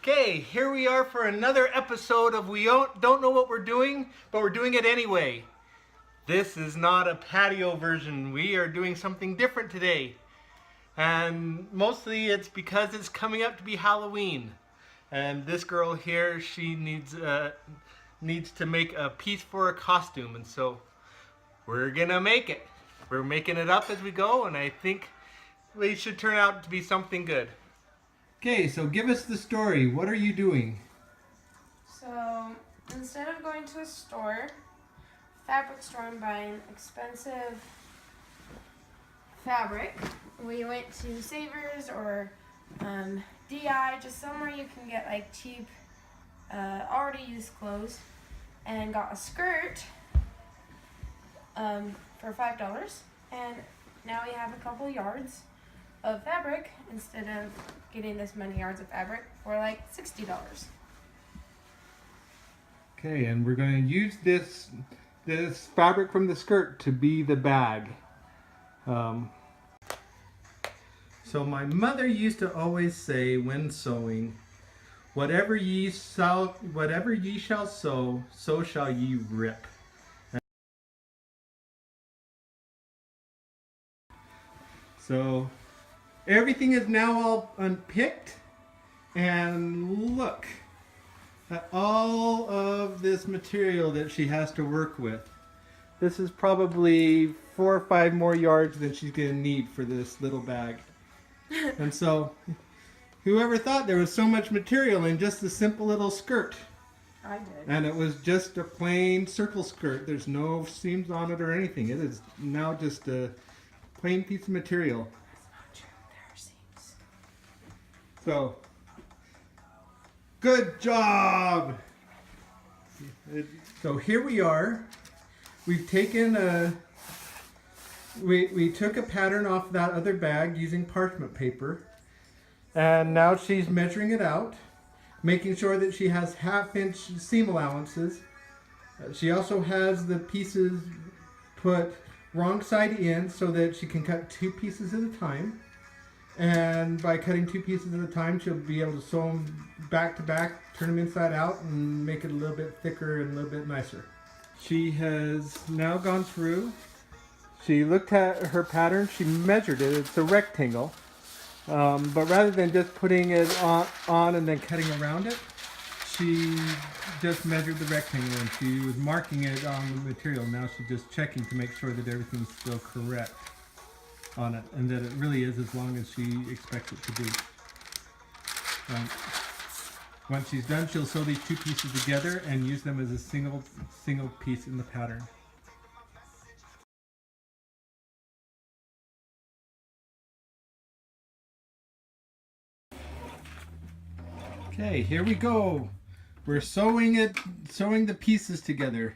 Okay, here we are for another episode of We Don't Know What We're Doing, but we're doing it anyway. This is not a patio version. We are doing something different today. And mostly it's because it's coming up to be Halloween. And this girl here, she needs to make a piece for a costume. And so we're gonna make it. We're making it up as we go, and I think it should turn out to be something good. Okay, so give us the story. What are you doing? So, instead of going to a store, fabric store, and buying expensive fabric, we went to Savers or DI, just somewhere you can get like cheap, already used clothes, and got a skirt for $5. And now we have a couple yards of fabric instead of getting this many yards of fabric for like $60. Okay, and we're going to use this fabric from the skirt to be the bag. So my mother used to always say when sewing, whatever ye shall sow, so shall ye rip. So everything is now all unpicked, and look at all of this material that she has to work with. This is probably 4 or 5 more yards than she's going to need for this little bag. And so, whoever thought there was so much material in just a simple little skirt? I did. And it was just a plain circle skirt. There's no seams on it or anything. It is now just a plain piece of material. That's not true. There are seams. So, good job! So here we are. We've taken we took a pattern off that other bag using parchment paper. And now she's measuring it out, making sure that she has 1/2 inch seam allowances. She also has the pieces put wrong side in so that she can cut 2 pieces at a time. And by cutting 2 pieces at a time, she'll be able to sew them back to back, turn them inside out, and make it a little bit thicker and a little bit nicer. She has now gone through. She looked at her pattern. She measured it. It's a rectangle. But rather than just putting it on and then cutting around it, she just measured the rectangle and she was marking it on the material. Now she's just checking to make sure that everything's still correct on it and that it really is as long as she expects it to be. Once she's done, she'll sew these 2 pieces together and use them as a single piece in the pattern. Okay, here we go. We're sewing the pieces together.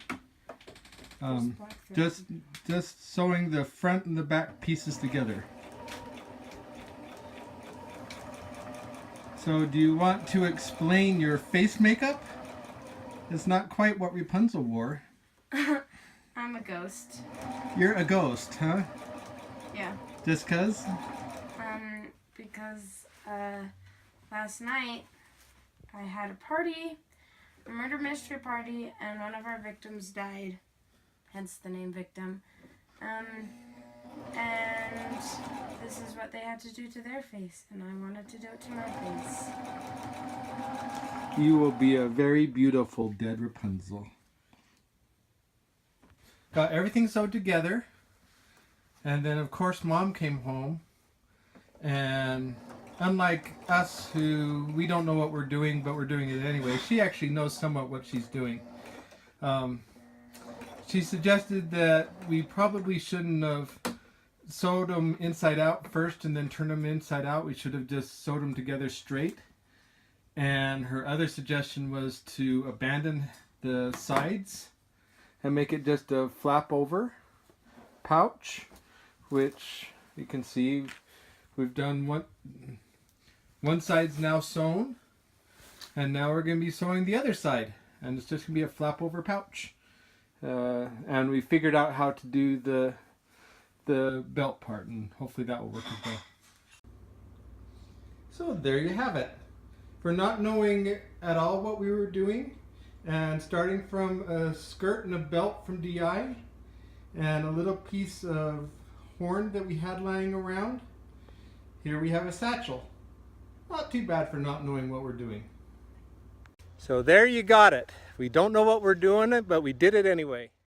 Just sewing the front and the back pieces together. So do you want to explain your face makeup? It's not quite what Rapunzel wore. I'm a ghost. You're a ghost, huh? Yeah. Just 'cause? Because last night I had a party, a murder mystery party, and one of our victims died, hence the name Victim. And this is what they had to do to their face, and I wanted to do it to my face. You will be a very beautiful dead Rapunzel. Got everything sewed together, and then of course Mom came home, and unlike us who we don't know what we're doing, but we're doing it anyway, she actually knows somewhat what she's doing. She suggested that we probably shouldn't have sewed them inside out first and then turned them inside out. We should have just sewed them together straight. And her other suggestion was to abandon the sides and make it just a flap over pouch, which you can see we've done one side's now sewn, and now we're going to be sewing the other side, and it's just going to be a flap over pouch. And we figured out how to do the belt part, and hopefully that will work as well. So there you have it. for not knowing at all what we were doing, and starting from a skirt and a belt from DI and a little piece of horn that we had lying around, here we have a satchel. Not too bad for not knowing what we're doing. So there you got it. We don't know what we're doing, but we did it anyway.